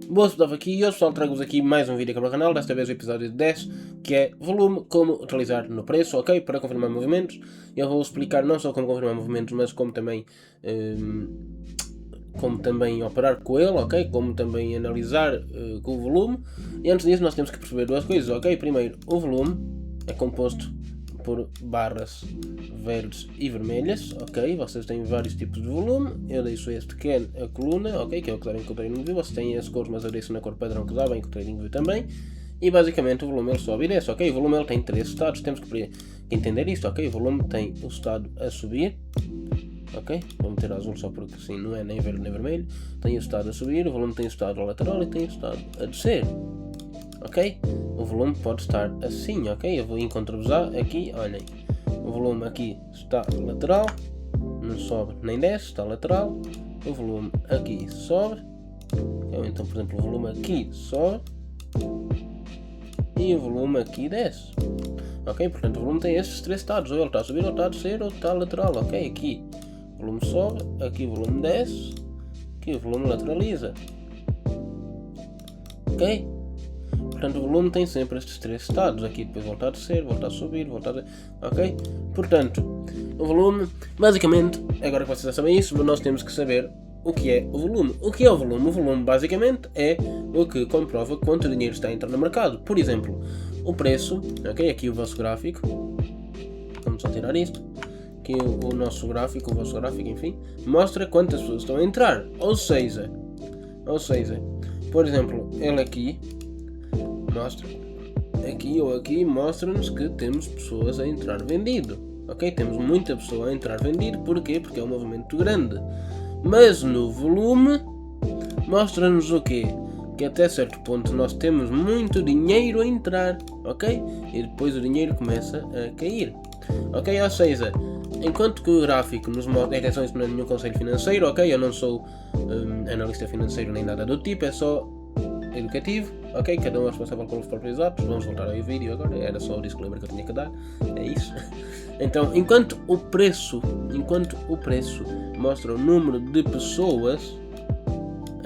Boas, estava aqui e hoje pessoal trago-vos aqui mais um vídeo aqui para o canal, desta vez o episódio 10, que é volume, como utilizar no preço, ok? Para confirmar movimentos. Eu vou explicar não só como confirmar movimentos, mas como também operar com ele, ok? Como também analisar com o volume. E antes disso nós temos que perceber duas coisas, ok? Primeiro, o volume é composto por barras verdes e vermelhas, ok? Vocês têm vários tipos de volume. Eu deixo este que é a coluna, ok? Que é o que devem com o TradingView. Vocês têm as cores, mas eu deixo na cor padrão que dá bem com o TradingView também. E basicamente o volume ele sobe e desce, ok? O volume ele tem três estados, temos que entender isto, ok? O volume tem o estado a subir, ok? Vou meter azul só porque assim não é nem verde nem vermelho. Tem o estado a subir, o volume tem o estado lateral e tem o estado a descer, ok? O volume pode estar assim, ok? Eu vou encontro-vos aqui, olhem. O volume aqui está lateral, não sobe nem desce, está lateral. O volume aqui sobe, então por exemplo o volume aqui sobe e o volume aqui desce, ok? Portanto o volume tem estes três estados, ou ele está a subir, ou está a descer, ou está lateral, ok? Aqui o volume sobe, aqui o volume desce, aqui o volume lateraliza, ok? Portanto, o volume tem sempre estes três estados, aqui depois volta a descer, volta a subir, volta a descer, ok? Portanto, o volume, basicamente, agora que vocês já sabem isso, nós temos que saber o que é o volume. O que é o volume? O volume, basicamente, é o que comprova quanto dinheiro está a entrar no mercado. Por exemplo, o preço, ok? Aqui o vosso gráfico, vamos só tirar isto, aqui o nosso gráfico, o vosso gráfico, enfim, mostra quantas pessoas estão a entrar, ou seja, por exemplo, ele aqui, mostra aqui ou aqui, mostra-nos que temos pessoas a entrar vendido, ok? Temos muita pessoa a entrar vendido, porquê? Porque é um movimento grande. Mas no volume mostra-nos o quê? Que até certo ponto nós temos muito dinheiro a entrar, ok? E depois o dinheiro começa a cair, ok? Ou seja, enquanto que o gráfico nos mostra, atenção, isto não é nenhum conselho financeiro, ok? Eu não sou analista financeiro nem nada do tipo, é só educativo, ok? Cada um é responsável pelos próprios atos. Vamos voltar ao vídeo agora, era só o disclaimer que eu tinha que dar, é isso. Então, enquanto o preço mostra o número de pessoas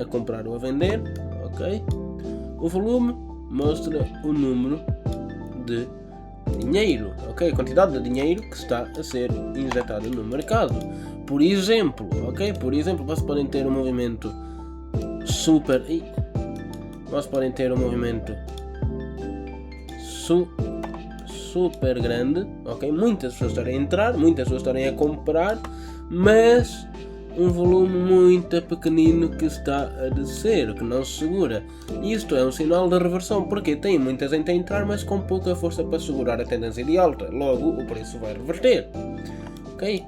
a comprar ou a vender, ok? O volume mostra o número de dinheiro, ok? A quantidade de dinheiro que está a ser injetado no mercado. Por exemplo, ok? Por exemplo, vocês podem ter um movimento super grande, ok? Muitas pessoas estarem a entrar, muitas pessoas estarem a comprar, mas um volume muito pequenino que está a descer, que não se segura. Isto é um sinal de reversão, porque tem muita gente a entrar, mas com pouca força para segurar a tendência de alta. Logo, o preço vai reverter, ok?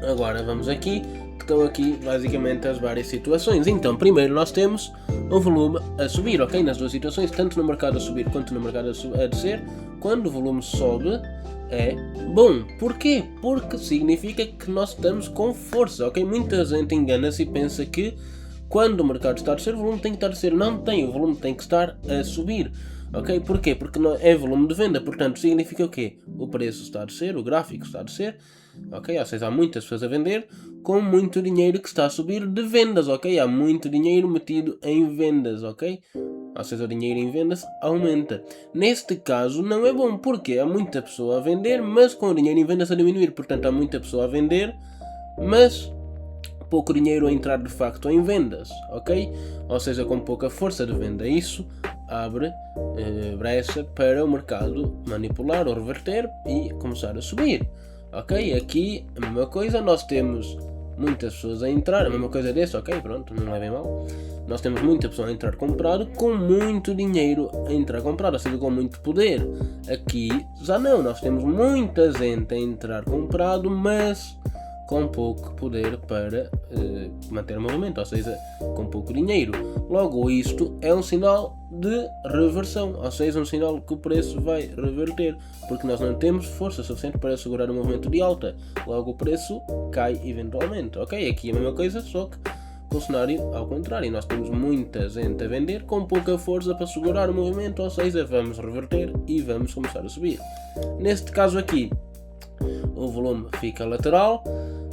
Agora vamos aqui, que estão aqui basicamente as várias situações. Então, primeiro nós temos o volume a subir, ok? Nas duas situações, tanto no mercado a subir quanto no mercado a descer. Quando o volume sobe, é bom. Porquê? Porque significa que nós estamos com força, ok? Muita gente engana-se e pensa que quando o mercado está a descer, o volume tem que estar a descer. Não tem, o volume tem que estar a subir, ok? Porquê? Porque não é volume de venda, portanto significa o quê? O preço está a descer, o gráfico está a descer, ok? Ou seja, há muitas pessoas a vender com muito dinheiro que está a subir de vendas, ok? Há muito dinheiro metido em vendas, ok? Ou seja, o dinheiro em vendas aumenta. Neste caso não é bom, porque há muita pessoa a vender, mas com o dinheiro em vendas a diminuir. Portanto, há muita pessoa a vender, mas pouco dinheiro a entrar de facto em vendas, ok? Ou seja, com pouca força de venda. Isso abre brecha para o mercado manipular ou reverter e começar a subir, ok? Aqui a mesma coisa, nós temos muitas pessoas a entrar, a mesma coisa desse, ok? Pronto, não é bem mal. Nós temos muita pessoa a entrar comprado com muito dinheiro a entrar comprado, ou seja, com muito poder. Aqui já não, nós temos muita gente a entrar comprado, mas com pouco poder para manter o movimento, ou seja, com pouco dinheiro. Logo, isto é um sinal de reversão, ou seja, um sinal que o preço vai reverter, porque nós não temos força suficiente para segurar o movimento de alta. Logo, o preço cai eventualmente, ok? Aqui é a mesma coisa, só que com o cenário ao contrário. Nós temos muita gente a vender com pouca força para segurar o movimento, ou seja, vamos reverter e vamos começar a subir. Neste caso aqui, o volume fica lateral.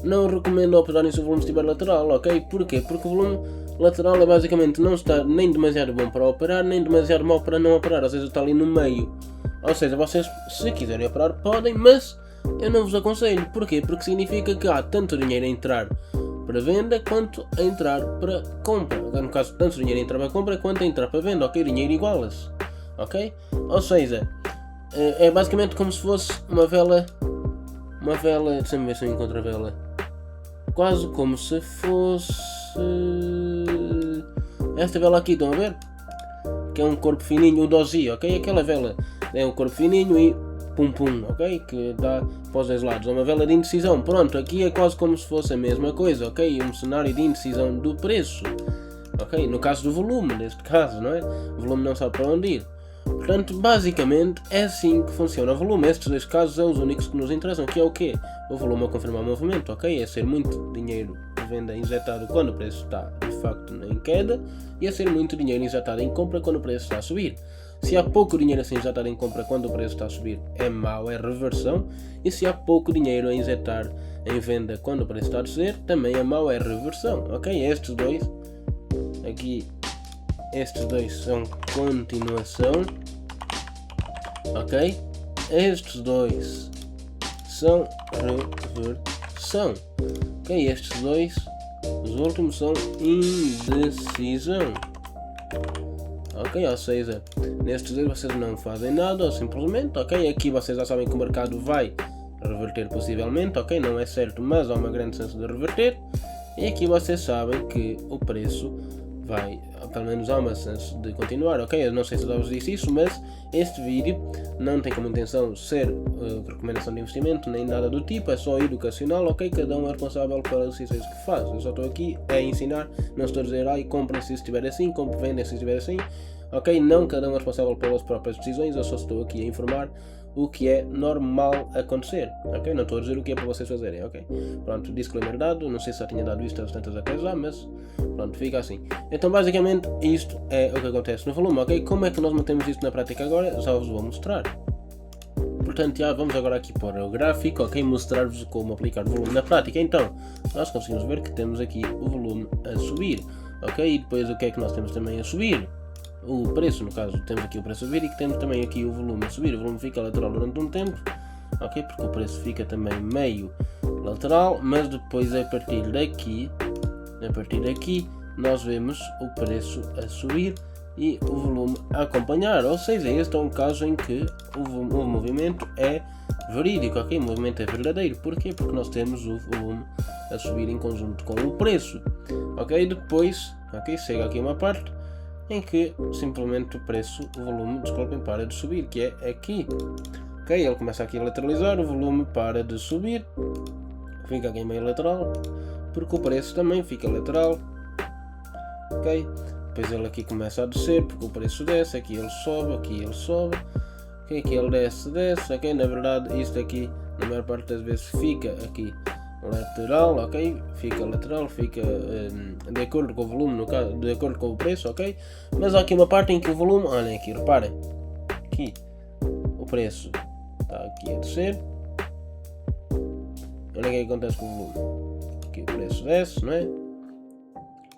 Não recomendo operarem se o volume estiver lateral, ok? Porquê? Porque o volume Lateral é basicamente não está nem demasiado bom para operar, nem demasiado mau para não operar, ou seja, está ali no meio. Ou seja, vocês, se quiserem operar, podem, mas eu não vos aconselho. Porquê? Porque significa que há tanto dinheiro a entrar para venda quanto a entrar para compra. No caso, tanto dinheiro a entrar para compra quanto a entrar para venda. Ok? Dinheiro iguala-se. Ok? Ou seja, é basicamente como se fosse uma vela. Uma vela. Deixa-me ver se eu encontro a vela. Quase como se fosse esta vela aqui, estão a ver? Que é um corpo fininho, o dosi, ok? Aquela vela é um corpo fininho e pum pum, ok? Que dá para os dois lados. É uma vela de indecisão. Pronto, aqui é quase como se fosse a mesma coisa, ok? Um cenário de indecisão do preço, ok? No caso do volume, neste caso, não é? O volume não sabe para onde ir. Portanto, basicamente é assim que funciona o volume. Estes dois casos são os únicos que nos interessam, que é o quê? O volume a confirmar o movimento, ok? É ser muito dinheiro de venda injetado quando o preço está de facto em queda, e é ser muito dinheiro injetado em compra quando o preço está a subir. Se há pouco dinheiro a ser injetado em compra quando o preço está a subir, é mau, é reversão. E se há pouco dinheiro a injetar em venda quando o preço está a descer, também é mau, é reversão, ok? Estes dois aqui, estes dois são continuação, ok? Estes dois são reversão, ok? Estes dois, os últimos, são indecisão, ok? Ou seja, nestes dois vocês não fazem nada, ou simplesmente, ok? Aqui vocês já sabem que o mercado vai reverter possivelmente, ok? Não é certo, mas há uma grande chance de reverter. E aqui vocês sabem que o preço vai, pelo menos há uma chance de continuar, ok? Eu não sei se eu já vos disse isso, mas este vídeo não tem como intenção ser recomendação de investimento, nem nada do tipo, é só educacional, ok? Cada um é responsável pelas decisões que faz. Eu só estou aqui a ensinar, não estou a dizer, ai, comprem se estiver assim, comprem, vendem se estiver assim, ok? Não, cada um é responsável pelas próprias decisões, eu só estou aqui a informar o que é normal acontecer, ok? Não estou a dizer o que é para vocês fazerem, ok? Pronto, disclaimer dado, não sei se já tinha dado isto às tantas até já, mas pronto, fica assim. Então basicamente isto é o que acontece no volume, ok? Como é que nós mantemos isto na prática agora? Já vos vou mostrar. Portanto, já vamos agora aqui para o gráfico, ok? Mostrar-vos como aplicar volume na prática. Então, nós conseguimos ver que temos aqui o volume a subir, ok? E depois o que é que nós temos também a subir? O preço, no caso, temos aqui o preço a subir e que temos também aqui o volume a subir. O volume fica lateral durante um tempo, ok? Porque o preço fica também meio lateral, mas depois a partir daqui, nós vemos o preço a subir e o volume a acompanhar. Ou seja, este é um caso em que o movimento é verídico, ok? O movimento é verdadeiro. Porquê? Porque nós temos o volume a subir em conjunto com o preço, ok? Depois, ok, chega aqui uma parte em que simplesmente o volume, desculpem, para de subir, que é aqui, ok? Ele começa aqui a lateralizar, o volume para de subir, fica aqui meio lateral, porque o preço também fica lateral, ok? Depois ele aqui começa a descer, porque o preço desce, aqui ele sobe, ok? Aqui ele desce, ok? Na verdade isto aqui, na maior parte das vezes, fica aqui lateral, ok? Fica lateral, fica de acordo com o volume, no caso, de acordo com o preço, ok? Mas há aqui uma parte em que o volume, olhem aqui, reparem, aqui o preço está aqui a descer, olha o que acontece com o volume, aqui o preço desce, não é?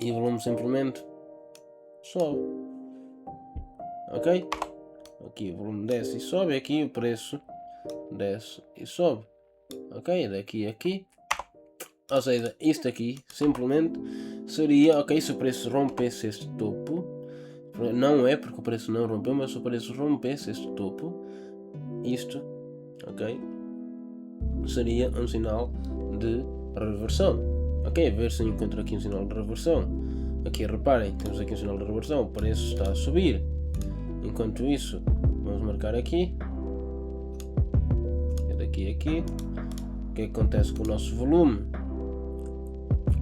E o volume simplesmente sobe, ok? Aqui o volume desce e sobe, aqui o preço desce e sobe, ok? Daqui a aqui. Ou seja, isto aqui simplesmente seria, ok, se o preço rompesse este topo, não é porque o preço não rompeu, mas se o preço rompesse este topo, isto, ok, seria um sinal de reversão, ok, a ver se eu encontro aqui um sinal de reversão. Aqui reparem, temos aqui um sinal de reversão, o preço está a subir, enquanto isso, vamos marcar aqui, daqui a aqui, o que acontece com o nosso volume?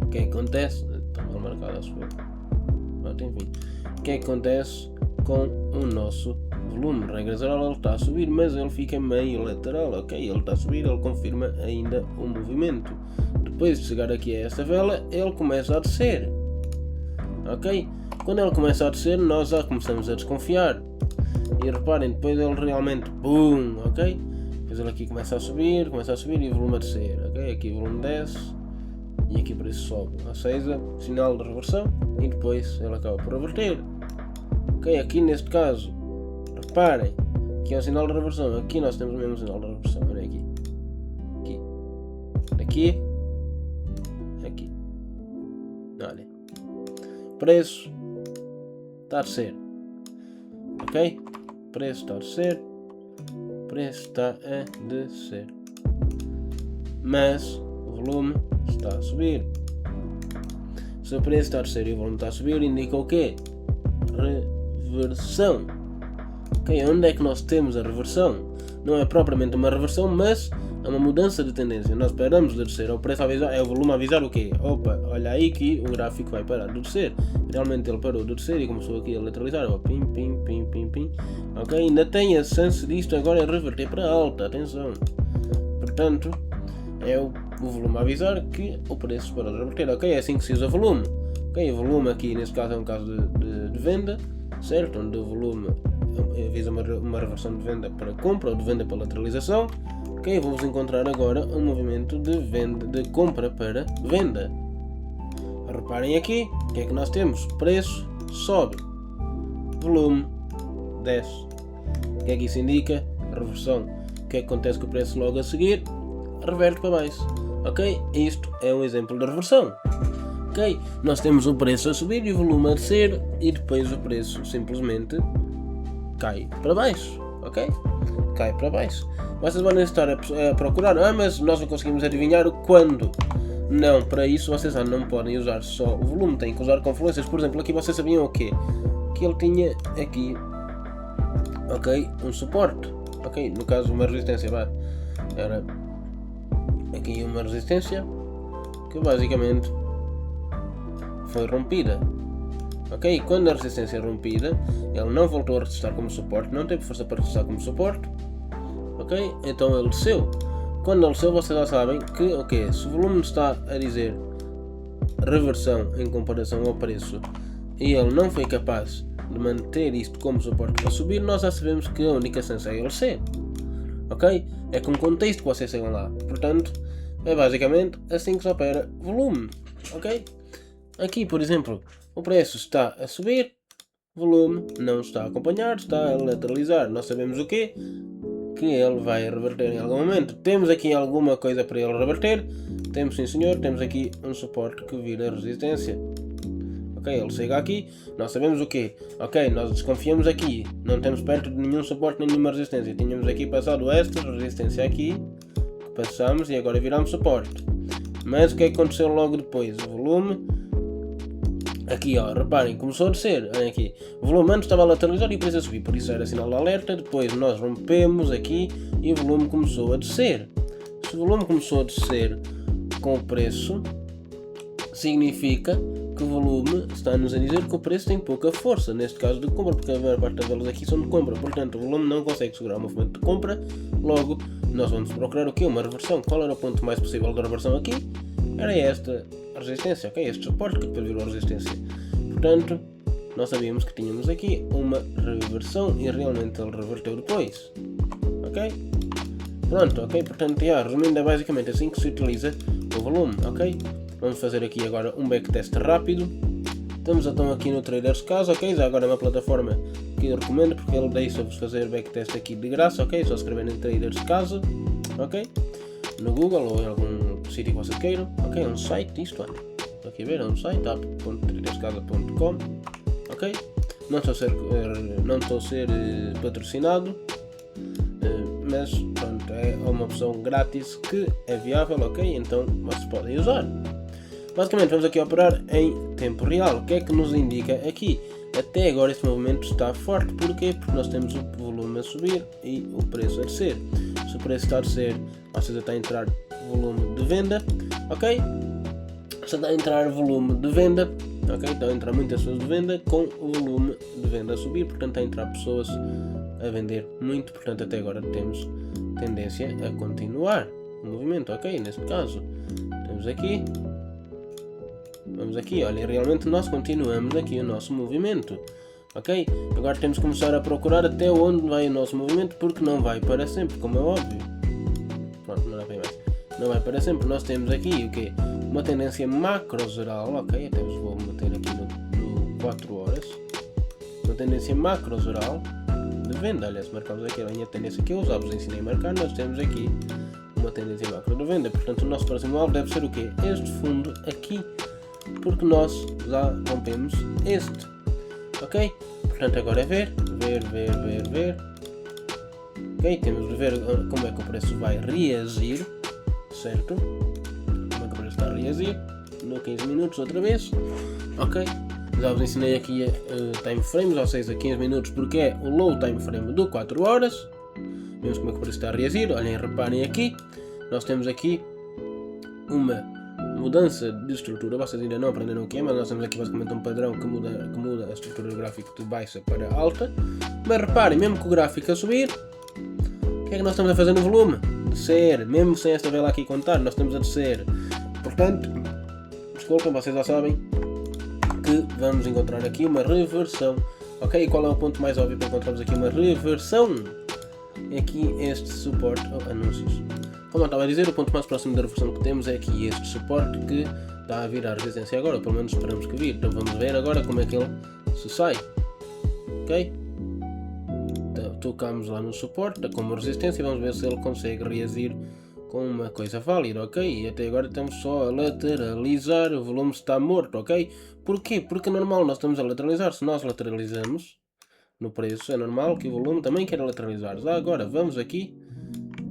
O que acontece? Está mal marcado a sua. Enfim. O que acontece com o nosso volume? Regra geral, ele está a subir, mas ele fica meio lateral, ok? Ele está a subir, ele confirma ainda o movimento. Depois de chegar aqui a esta vela, ele começa a descer, ok? Quando ele começa a descer, nós já começamos a desconfiar. E reparem, depois ele realmente, boom, ok? Depois ele aqui começa a subir e o volume a descer, ok? Aqui o volume desce. e aqui o preço sobe, ou seja, sinal de reversão e depois ele acaba por reverter. Ok, aqui neste caso, reparem que é um sinal de reversão, aqui nós temos o mesmo sinal de reversão, olha aqui, aqui, olha, preço está a descer, ok, preço está a descer, preço está a descer, mas o volume está a subir. Se o preço está a descer e o volume está a subir, indica o quê? Reversão. Ok, onde é que nós temos a reversão? Não é propriamente uma reversão, mas é uma mudança de tendência. Nós paramos de descer, o preço a avisar, é o volume a avisar o quê? Opa, olha aí que o gráfico vai parar de descer. Realmente ele parou de descer e começou aqui a lateralizar, ó, pim, pim, pim, pim, pim. Ok, ainda tem a chance disto agora reverter para alta, atenção. Portanto, é o volume a avisar que o preço parou de reverter. Ok, é assim que se usa volume. Ok, o volume aqui neste caso é um caso de venda, certo? Onde o volume avisa uma reversão de venda para compra ou de venda para lateralização. Ok, vamos encontrar agora um movimento de venda, de compra para venda. Reparem aqui, o que é que nós temos? Preço sobe, volume desce. O que é que isso indica? Reversão. O que é que acontece com o preço logo a seguir? Reverte para baixo. Ok, isto é um exemplo de reversão. Ok, nós temos o preço a subir e o volume a descer e depois o preço simplesmente cai para baixo. Ok, cai para baixo. Vocês vão estar a procurar, mas nós não conseguimos adivinhar quando. Não, para isso vocês não podem usar só o volume, têm que usar confluências. Por exemplo, aqui vocês sabiam o quê? Que ele tinha aqui, ok, um suporte, ok, no caso uma resistência, era aqui uma resistência que basicamente foi rompida. Ok, quando a resistência é rompida, ele não voltou a resistir como suporte, não teve força para resistir como suporte. Ok, então ele desceu. Quando ele desceu, vocês já sabem que, ok, se o volume está a dizer reversão em comparação ao preço e ele não foi capaz de manter isto como suporte para subir, nós já sabemos que a única chance é ele descer. Ok, é com o contexto que vocês chegam lá. Portanto, é basicamente assim que se opera volume. Ok, aqui por exemplo, o preço está a subir, volume não está a acompanhar, está a lateralizar. Nós sabemos o quê? Que ele vai reverter em algum momento. Temos aqui alguma coisa para ele reverter? Temos, sim senhor, temos aqui um suporte que vira resistência. Ok, ele chega aqui, nós sabemos o quê? Ok, nós desconfiamos aqui, não temos perto de nenhum suporte nem nenhuma resistência. Tínhamos aqui passado esta resistência aqui, que passamos e agora viramos suporte. Mas o que é que aconteceu logo depois? O volume aqui, ó, reparem, começou a descer, olhem aqui, o volume antes estava a lateralizar e depois a subir, por isso era sinal de alerta. Depois nós rompemos aqui e o volume começou a descer. Se o volume começou a descer com o preço, significa que o volume está-nos a dizer que o preço tem pouca força, neste caso de compra, porque a maior parte das velas aqui são de compra, portanto o volume não consegue segurar o movimento de compra, logo nós vamos procurar o quê? Uma reversão. Qual era o ponto mais possível de reversão aqui? Era esta resistência, ok? Este suporte que depois virou resistência. Portanto, nós sabíamos que tínhamos aqui uma reversão e realmente ele reverteu depois. Ok? Pronto, ok? Portanto, resumindo, é basicamente assim que se utiliza o volume, ok? Vamos fazer aqui agora um backtest rápido. Estamos então aqui no Traders Caso, ok? Já agora é uma plataforma que eu recomendo porque ele deixa-vos fazer backtest aqui de graça, ok? Só escrever em Traders Caso, ok? No Google ou em algum sítio que vocês queiram, ok? É um site, isto é. Estou aqui a ver, é um site, app.traderscasa.com, ok? Não estou a ser patrocinado, mas pronto, é uma opção grátis que é viável, ok? Então vocês podem usar. Basicamente vamos aqui operar em tempo real. O que é que nos indica aqui? Até agora este movimento está forte, porquê? Porque nós temos o volume a subir e o preço a descer. Se o preço está a descer, ou seja, está a entrar volume de venda, ok? Se está a entrar volume de venda, ok? Estão a entrar muitas pessoas de venda com o volume de venda a subir, portanto está a entrar pessoas a vender muito, portanto até agora temos tendência a continuar o movimento, ok? Neste caso, temos aqui, vamos aqui, olha, realmente nós continuamos aqui o nosso movimento, ok? Agora temos que começar a procurar até onde vai o nosso movimento, porque não vai para sempre, como é óbvio. Pronto, não vai para sempre. Nós temos aqui o quê? uma tendência macro geral, ok, até vos vou meter aqui no 4 horas, uma tendência macro geral de venda. Aliás, marcamos aqui a minha tendência que eu já vos ensinei a marcar, nós temos aqui uma tendência macro de venda, portanto o nosso próximo alvo deve ser o quê? Este fundo aqui, porque nós já rompemos este, ok? Portanto agora é ver, ok? Temos de ver como é que o preço vai reagir, certo? Como é que o preço está a reagir, no 15 minutos outra vez, ok? Já vos ensinei aqui time frames, ou seja, 15 minutos, porque é o low time frame do 4 horas. Vemos como é que o preço está a reagir. Olhem, reparem aqui, nós temos aqui uma mudança de estrutura. Vocês ainda não aprenderam o que é, mas nós temos aqui basicamente um padrão que muda a estrutura do gráfico de baixa para alta. Mas reparem, mesmo que o gráfico a subir, o que é que nós estamos a fazer no volume? Descer, mesmo sem esta vela aqui contar, nós estamos a descer. Portanto, desculpem, vocês já sabem que vamos encontrar aqui uma reversão, ok? E qual é o ponto mais óbvio para encontrarmos aqui uma reversão? É aqui este suporte ou anúncios. Como eu estava a dizer, o ponto mais próximo da reversão que temos é aqui este suporte que está a vir à resistência agora, ou pelo menos esperamos que vir. Então vamos ver agora como é que ele se sai, ok? Então, tocamos lá no suporte como resistência e vamos ver se ele consegue reagir com uma coisa válida, ok? E até agora estamos só a lateralizar, o volume está morto, ok? Porquê? Porque é normal, nós estamos a lateralizar. Se nós lateralizamos no preço, é normal que o volume também queira lateralizar. Já agora vamos aqui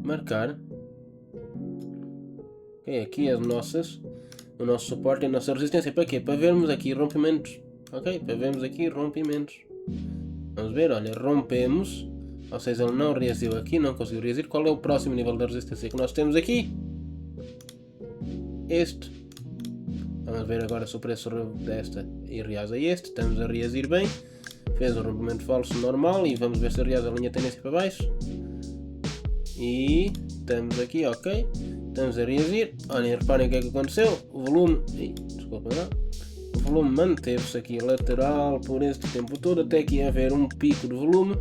marcar, ok? Aqui o nosso suporte e a nossa resistência. Para quê? Para vermos aqui rompimentos, ok? Para vermos aqui rompimentos. Vamos ver, olha, rompemos. Ou seja, ele não reagiu aqui, não conseguiu reagir. Qual é o próximo nível de resistência que nós temos aqui? Este. Vamos ver agora se o preço desta e reage a este. Estamos a reagir bem. Fez um rompimento falso normal e vamos ver se reage a linha de tendência para baixo. E estamos aqui, ok. Estamos a reagir. Olhem, reparem o que é que aconteceu. O volume... desculpa, não. O volume manteve-se aqui lateral por este tempo todo, até que ia haver um pico de volume.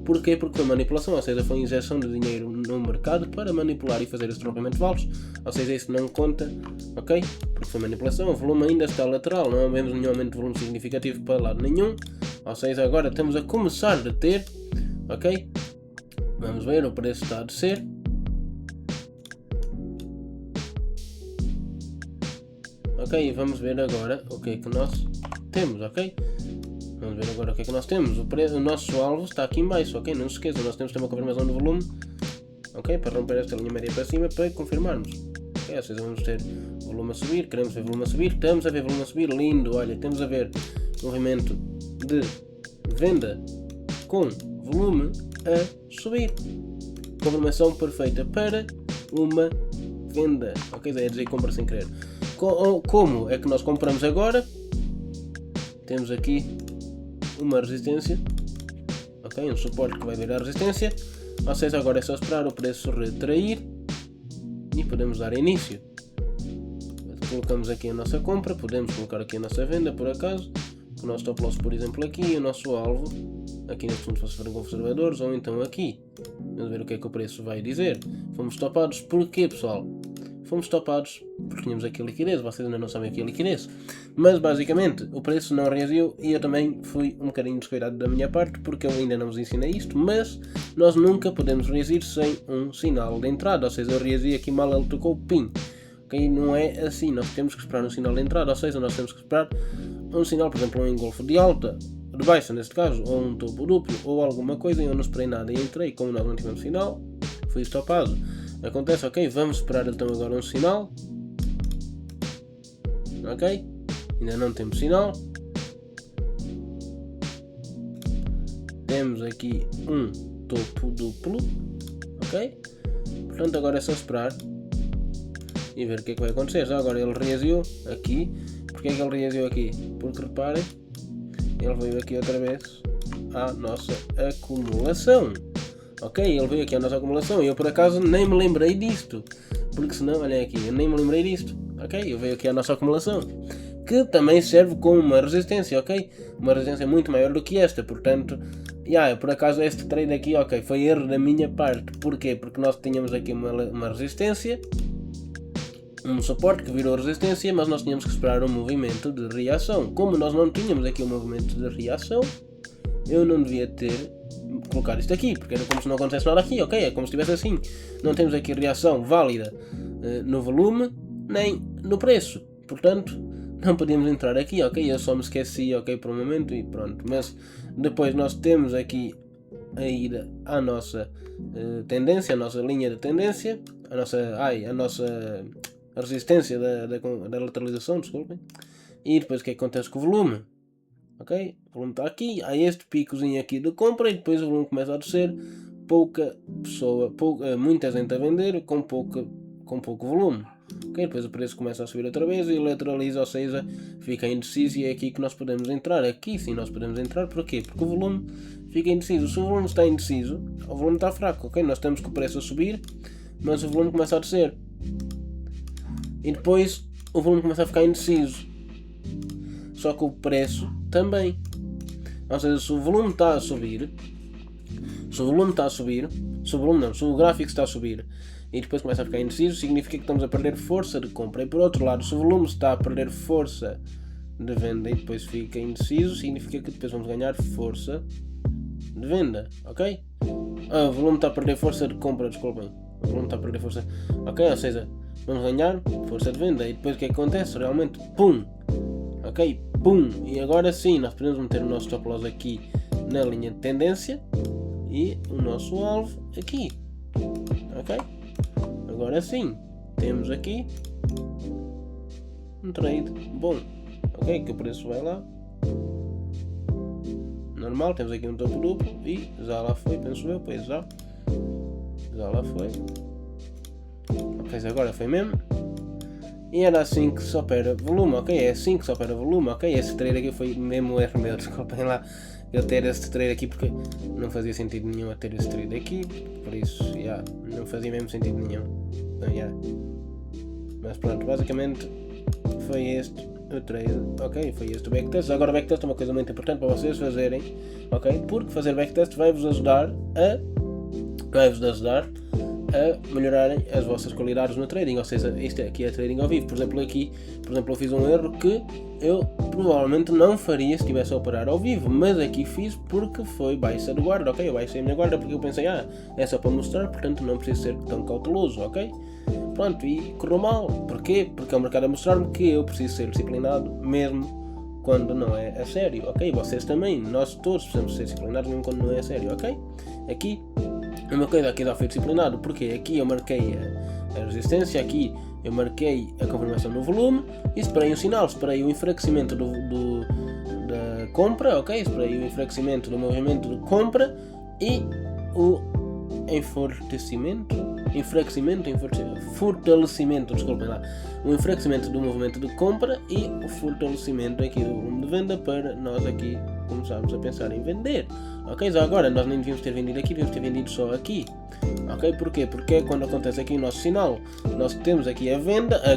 Porquê? Porque foi manipulação, ou seja, foi injeção de dinheiro no mercado para manipular e fazer esse rompimento falso. Ou seja, isso não conta, ok? Porque foi manipulação, o volume ainda está lateral, não vemos nenhum aumento de volume significativo para lado nenhum. Ou seja, agora estamos a começar a ter, ok? Vamos ver, o preço está a descer. Ok, vamos ver agora o que é que nós temos, ok? Vamos ver agora o que é que nós temos. O nosso alvo está aqui em baixo, ok? Não se esqueçam, nós temos que ter uma confirmação do volume, ok? Para romper esta linha média para cima, para confirmarmos. Ok, ou seja, vamos ter volume a subir, queremos ver volume a subir, estamos a ver volume a subir, lindo, olha, temos a ver movimento de venda com volume a subir. Confirmação perfeita para uma venda, ok? É dizer compra sem querer. Como é que nós compramos agora? Temos aqui uma resistência, ok? Um suporte que vai virar resistência. Ou seja, agora é só esperar o preço retrair e podemos dar início. Colocamos aqui a nossa compra, podemos colocar aqui a nossa venda por acaso. O nosso stop loss, por exemplo, aqui, o nosso alvo aqui neste ponto, se forem conservadores, ou então aqui. Vamos ver o que é que o preço vai dizer. Fomos topados porquê, pessoal? Fomos topados porque tínhamos aqui a liquidez. Vocês ainda não sabem aqui a liquidez, mas basicamente o preço não reagiu e eu também fui um bocadinho descuidado da minha parte porque eu ainda não vos ensinei isto, mas nós nunca podemos reagir sem um sinal de entrada. Ou seja, eu reagi aqui mal, ele tocou o pin, ok? Não é assim, nós temos que esperar um sinal de entrada, ou seja, nós temos que esperar um sinal, por exemplo, um engolfo de alta, de baixa neste caso, ou um topo duplo, ou alguma coisa, e eu não esperei nada e entrei. Como nós não tivemos sinal, fui estopado. Acontece, ok? Vamos esperar então agora um sinal, ok? Ainda não temos sinal. Temos aqui um topo duplo, ok? Portanto agora é só esperar e ver o que é que vai acontecer. Já agora ele reagiu aqui. Porquê é que ele reagiu aqui? Porque reparem, ele veio aqui outra vez à nossa acumulação. Ok, ele veio aqui à nossa acumulação e eu por acaso nem me lembrei disto. Porque senão, olhem aqui, eu nem me lembrei disto. Ok, eu veio aqui à nossa acumulação, que também serve como uma resistência, ok? Uma resistência muito maior do que esta, portanto, por acaso este trade aqui, ok, foi erro da minha parte. Porquê? Porque nós tínhamos aqui uma resistência, um suporte que virou resistência, mas nós tínhamos que esperar um movimento de reação. Como nós não tínhamos aqui um movimento de reação, eu não devia ter colocado isto aqui, porque era como se não acontecesse nada aqui, ok? É como se estivesse assim. Não temos aqui reação válida no volume, nem no preço. Portanto, não podíamos entrar aqui, ok? Eu só me esqueci, ok, por um momento e pronto. Mas depois nós temos aqui a ir à nossa tendência, a nossa linha de tendência, a nossa resistência da lateralização, desculpem. E depois o que acontece com o volume? Ok? O volume está aqui, há este picozinho aqui de compra e depois o volume começa a descer, muita gente a vender com pouco volume. Okay? Depois o preço começa a subir outra vez e lateraliza, ou seja, fica indeciso e é aqui que nós podemos entrar. Aqui sim nós podemos entrar, porquê? Porque o volume fica indeciso. Se o volume está indeciso, o volume está fraco, ok? Nós temos que o preço a subir, mas o volume começa a descer. E depois o volume começa a ficar indeciso. Só que o preço também. Ou seja, se o volume está a subir, se o gráfico está a subir e depois começa a ficar indeciso, significa que estamos a perder força de compra. E por outro lado, se o volume está a perder força de venda e depois fica indeciso, significa que depois vamos ganhar força de venda, ok? O volume está a perder força de compra, desculpem. O volume está a perder força, ok? Ou seja, vamos ganhar força de venda. E depois o que acontece? Realmente, pum! Ok? Pum! E agora sim, nós podemos meter o nosso stop loss aqui na linha de tendência e o nosso alvo aqui, ok? Agora sim, temos aqui um trade bom, ok? Que o preço vai lá, normal, temos aqui um topo duplo e já lá foi, penso eu, pois já lá foi, pois agora foi mesmo. E era assim que se opera volume, ok? É assim que se opera volume, ok? Esse trade aqui foi mesmo erro meu, desculpem lá eu ter esse trade aqui porque não fazia sentido nenhum a ter esse trade aqui, por isso, não fazia mesmo sentido nenhum. Então, mas pronto, basicamente foi este o trade, ok? Foi este o backtest. Agora o backtest é uma coisa muito importante para vocês fazerem, ok? Porque fazer backtest vai-vos ajudar a melhorarem as vossas qualidades no trading, ou seja, isto aqui é trading ao vivo. Por exemplo, eu fiz um erro que eu provavelmente não faria se estivesse a operar ao vivo, mas aqui fiz porque foi baixa de guarda, ok? Eu baixei a minha guarda porque eu pensei, é só para mostrar, portanto não preciso ser tão cauteloso, ok? Pronto, e correu mal. Porquê? Porque é o mercado a mostrar-me que eu preciso ser disciplinado mesmo quando não é a sério, ok? Vocês também, nós todos precisamos ser disciplinados mesmo quando não é a sério, ok? Aqui uma coisa aqui já foi disciplinado, porque aqui eu marquei a resistência, aqui eu marquei a confirmação no volume e esperei um sinal, esperei o enfraquecimento da compra, ok? Esperei o enfraquecimento do movimento de compra e o fortalecimento, desculpem lá, o enfraquecimento do movimento de compra e o fortalecimento aqui do volume de venda para nós aqui começarmos a pensar em vender, ok? Já agora nós nem devíamos ter vendido aqui, devíamos ter vendido só aqui, ok? Porquê? Porque quando acontece aqui o nosso sinal, nós temos aqui a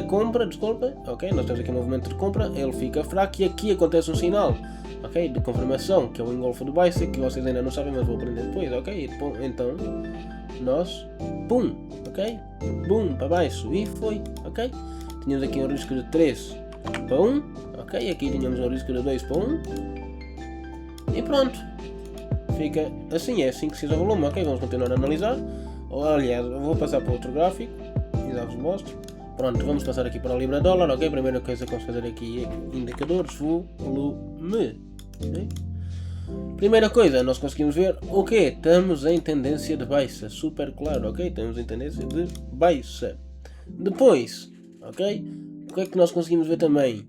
compra, desculpa, ok? Nós temos aqui um movimento de compra, ele fica fraco e aqui acontece um sinal, ok? De confirmação, que é o engolfo do bicep, que vocês ainda não sabem, mas vou aprender depois, ok? Então, nós, pum, ok? Bum, para baixo e foi, ok? Tínhamos aqui um risco de 3 para 1, ok? Aqui tínhamos um risco de 2 para 1 e pronto. Fica assim, é assim que se usa o volume, ok? Vamos continuar a analisar. Aliás, eu vou passar para outro gráfico e já vos mostro. Pronto, vamos passar aqui para a Libra Dólar, ok? Primeira coisa que vamos fazer aqui é indicadores, volume, ok? Primeira coisa, nós conseguimos ver o que? Estamos em tendência de baixa, super claro, ok? Estamos em tendência de baixa. Depois, ok? O que é que nós conseguimos ver também?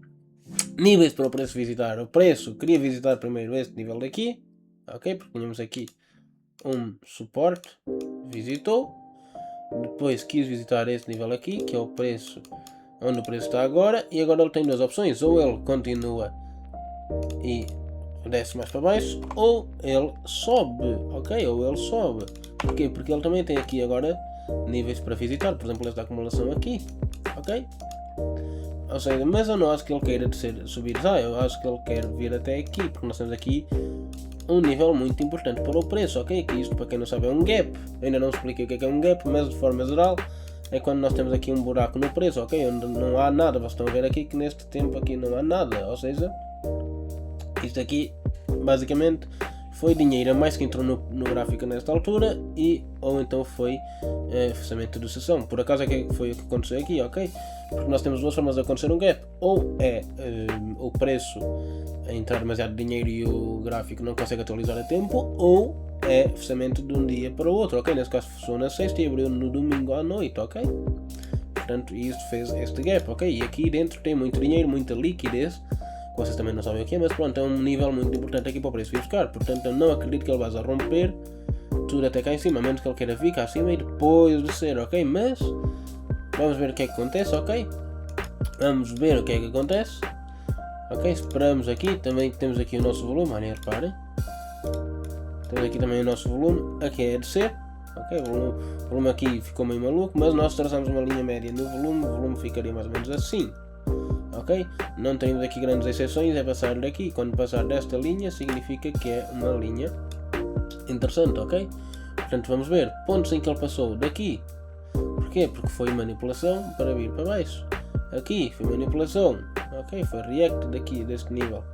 Níveis para o preço visitar. O preço queria visitar primeiro este nível daqui, ok? Porque tínhamos aqui um suporte, visitou. Depois quis visitar este nível aqui, que é o preço, onde o preço está agora. E agora ele tem duas opções, ou ele continua e desce mais para baixo, ou ele sobe, ok? Ou ele sobe. Porquê? Porque ele também tem aqui agora níveis para visitar, por exemplo esta acumulação aqui, ok? Ou seja, mas eu não acho que ele queira subir já, eu acho que ele quer vir até aqui, porque nós temos aqui um nível muito importante para o preço, ok? Que isto, para quem não sabe, é um gap. Eu ainda não expliquei o que é um gap, mas de forma geral é quando nós temos aqui um buraco no preço, ok? Onde não há nada. Vocês estão a ver aqui que neste tempo aqui não há nada, ou seja, isto aqui basicamente foi dinheiro a mais que entrou no gráfico nesta altura, ou então foi fechamento de sessão. Por acaso é que foi o que aconteceu aqui, ok? Porque nós temos duas formas de acontecer um gap: ou é o preço a entrar demasiado dinheiro e o gráfico não consegue atualizar a tempo, ou é fechamento de um dia para o outro, ok? Nesse caso fechou na sexta e abriu no domingo à noite, ok? Portanto, isto fez este gap, ok? E aqui dentro tem muito dinheiro, muita liquidez. Vocês também não sabem o que é, mas pronto, é um nível muito importante aqui para o preço vir buscar. Portanto, eu não acredito que ele vá a romper tudo até cá em cima, a menos que ele queira vir cá acima e depois descer, ok? Mas vamos ver o que é que acontece, ok? Vamos ver o que é que acontece. Ok, esperamos aqui, também temos aqui o nosso volume, olhem, reparem. Temos aqui também o nosso volume, aqui é a descer. Ok, o volume aqui ficou meio maluco, mas nós traçamos uma linha média no volume, o volume ficaria mais ou menos assim. Ok? Não temos aqui grandes exceções, é passar daqui. Quando passar desta linha significa que é uma linha interessante, ok? Portanto, vamos ver pontos em que ele passou daqui. Porquê? Porque foi manipulação para vir para baixo. Aqui foi manipulação, ok? Foi react daqui, deste nível.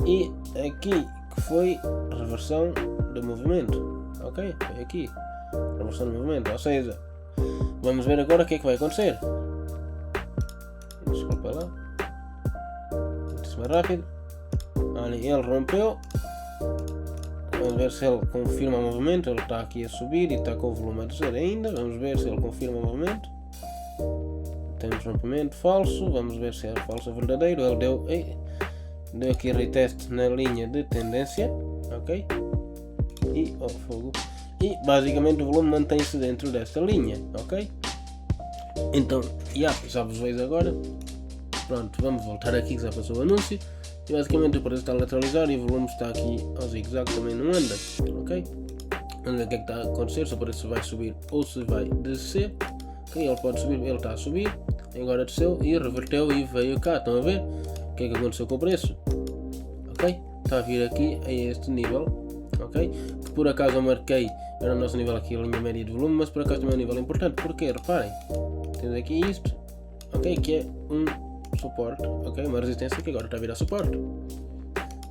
E aqui que foi reversão do movimento, ok? Foi aqui, reversão do movimento, ou seja, vamos ver agora o que é que vai acontecer. Desculpa lá, isso mais rápido. Olha, ele rompeu. Vamos ver se ele confirma o movimento. Ele está aqui a subir e está com o volume a descer ainda. Vamos ver se ele confirma o movimento. Temos rompimento falso. Vamos ver se é falso ou verdadeiro. Ele deu aqui retest na linha de tendência, ok? E fogo. E basicamente o volume mantém-se dentro desta linha, ok? Então, já vos vejo agora. Pronto, vamos voltar aqui que já passou o anúncio. E basicamente o preço está a lateralizar e o volume está aqui ao zigue-zague, também não anda, ok? Vamos ver o que é que está a acontecer, se o preço vai subir ou se vai descer. Ok, ele pode subir, ele está a subir, agora desceu e reverteu e veio cá, estão a ver? O que é que aconteceu com o preço? Ok, está a vir aqui a este nível, ok? Que por acaso eu marquei, era o nosso nível aqui, a linha média de volume, mas por acaso também é um nível importante, porque reparem, temos aqui isto, ok, que é um suporte, ok, uma resistência que agora está a virar suporte,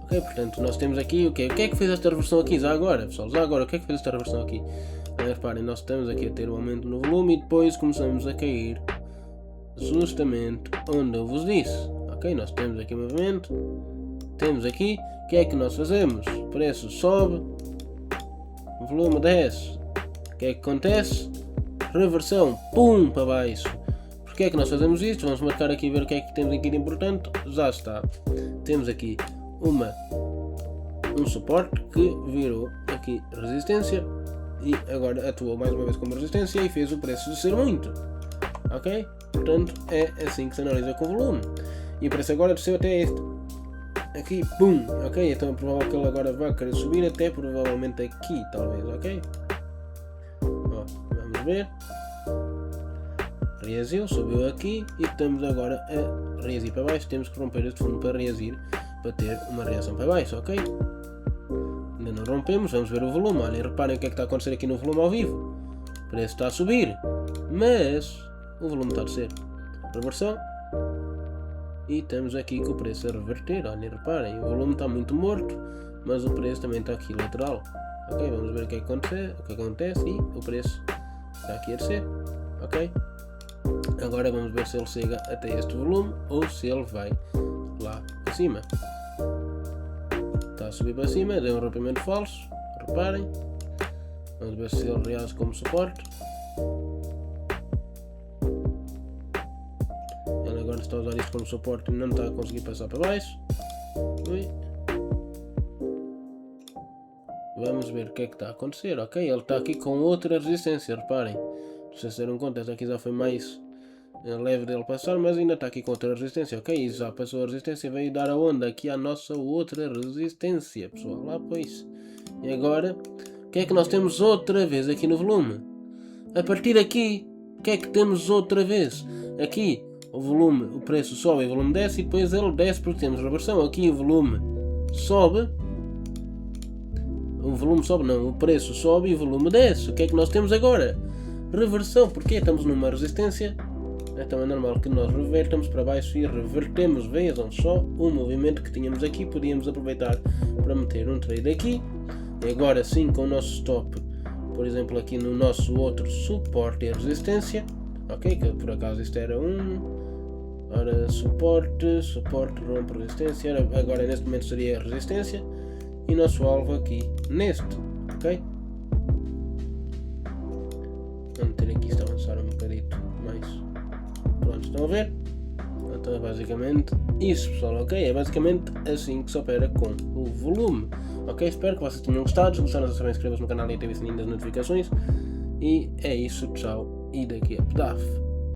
ok, portanto nós temos aqui o que é que fez esta reversão aqui, já agora pessoal, o que é que fez esta reversão aqui? Reparem, nós estamos aqui a ter um aumento no volume e depois começamos a cair justamente onde eu vos disse, ok, nós temos aqui o movimento, temos aqui, o que é que nós fazemos? O preço sobe, o volume desce, o que é que acontece? Reversão, pum, para baixo. Porquê é que nós fazemos isto? Vamos marcar aqui e ver o que é que temos aqui de importante. Já está. Temos aqui um suporte que virou aqui resistência e agora atuou mais uma vez como resistência e fez o preço descer muito. Ok? Portanto, é assim que se analisa com o volume. E o preço agora desceu até este. Aqui, pum, ok? Então é provável que ele agora vá querer subir até provavelmente aqui, talvez, ok? Ó, vamos ver. Reagiu, subiu aqui e estamos agora a reagir para baixo. Temos que romper este fundo para reagir, para ter uma reação para baixo, ok? Ainda não rompemos, vamos ver o volume. Olhem, reparem o que é que está a acontecer aqui no volume ao vivo. O preço está a subir, mas o volume está a descer. Reversão. E estamos aqui com o preço a reverter. Olhem, reparem, o volume está muito morto, mas o preço também está aqui lateral. Ok, vamos ver o que acontece e o preço está aqui a descer, ok? Agora vamos ver se ele chega até este volume ou se ele vai lá para cima. Está a subir para cima, deu um rompimento falso, reparem. Vamos ver se ele reage como suporte. Ele agora está a usar isto como suporte e não está a conseguir passar para baixo. Vamos ver o que é que está a acontecer, ok? Ele está aqui com outra resistência, reparem. Se se deram conta, esta aqui já foi mais leve dele passar, mas ainda está aqui com outra resistência, ok? E já passou a resistência, veio dar a onda aqui à nossa outra resistência, pessoal. Lá pois. E agora, o que é que nós temos outra vez aqui no volume? A partir daqui, o que é que temos outra vez? Aqui, o volume, o preço sobe e o volume desce e depois ele desce porque temos reversão. Aqui o volume sobe. O volume sobe, não, o preço sobe e o volume desce. O que é que nós temos agora? Reversão, porque estamos numa resistência, então é normal que nós revertamos para baixo e revertemos. Vejam só o movimento que tínhamos aqui. Podíamos aproveitar para meter um trade aqui. E agora sim, com o nosso stop, por exemplo, aqui no nosso outro suporte e resistência. Ok, que por acaso isto era ora, suporte, rompe resistência. Agora neste momento seria resistência. E nosso alvo aqui neste, ok? Vamos ter aqui, isto a avançar um bocadito mais. Pronto, estão a ver? Então é basicamente isso, pessoal, ok? É basicamente assim que se opera com o volume. Ok? Espero que vocês tenham gostado. Se gostaram, inscrevam-se no canal e ativem o sininho das notificações. E é isso, tchau. E daqui a pedaf.